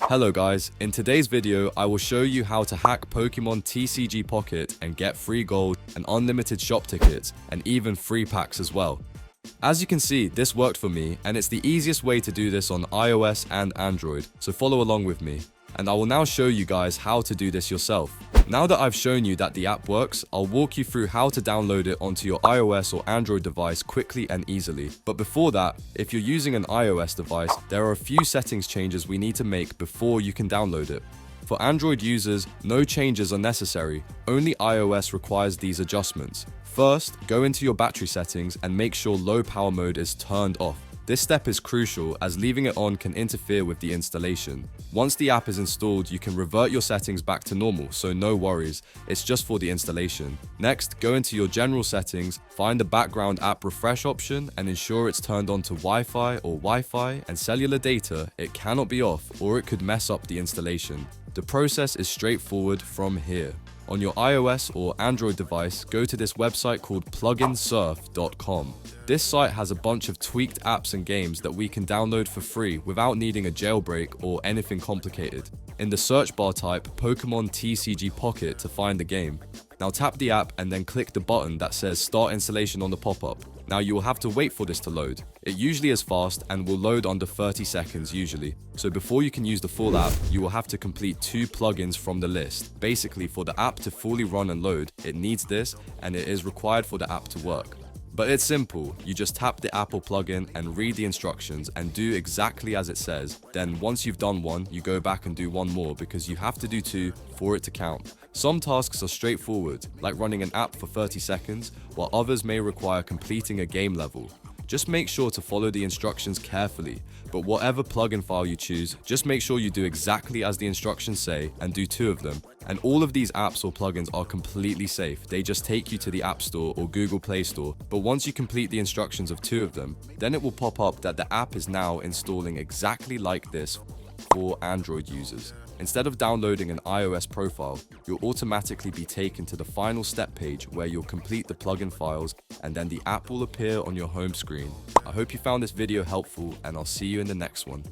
Hello guys, in today's video I will show you how to hack Pokemon TCG Pocket and get free gold and unlimited shop tickets and even free packs as well. As you can see, this worked for me and it's the easiest way to do this on iOS and Android, so follow along with me. And I will now show you guys how to do this yourself. Now that I've shown you that the app works, I'll walk you through how to download it onto your iOS or Android device quickly and easily. But before that, if you're using an iOS device, there are a few settings changes we need to make before you can download it. For Android users, no changes are necessary, only iOS requires these adjustments. First, go into your battery settings and make sure low power mode is turned off. This step is crucial as leaving it on can interfere with the installation. Once the app is installed, you can revert your settings back to normal, so no worries, it's just for the installation. Next, go into your general settings, find the background app refresh option and ensure it's turned on to Wi-Fi or Wi-Fi and cellular data. It cannot be off or it could mess up the installation. The process is straightforward from here. On your iOS or Android device, go to this website called pluginsurf.com. This site has a bunch of tweaked apps and games that we can download for free without needing a jailbreak or anything complicated. In the search bar, type Pokemon TCG Pocket to find the game. Now tap the app and then click the button that says Start Installation on the pop-up. Now you will have to wait for this to load. It usually is fast and will load under 30 seconds usually. So before you can use the full app, you will have to complete 2 plugins from the list. Basically, for the app to fully run and load, it needs this and it is required for the app to work. But it's simple, you just tap the Apple plugin and read the instructions and do exactly as it says. Then once you've done one, you go back and do one more because you have to do 2 for it to count. Some tasks are straightforward, like running an app for 30 seconds, while others may require completing a game level. Just make sure to follow the instructions carefully, but whatever plugin file you choose, just make sure you do exactly as the instructions say and do 2 of them. And all of these apps or plugins are completely safe. They just take you to the App Store or Google Play Store. But once you complete the instructions of 2 of them, then it will pop up that the app is now installing exactly like this for Android users. Instead of downloading an iOS profile, you'll automatically be taken to the final step page where you'll complete the plugin files and then the app will appear on your home screen. I hope you found this video helpful and I'll see you in the next one.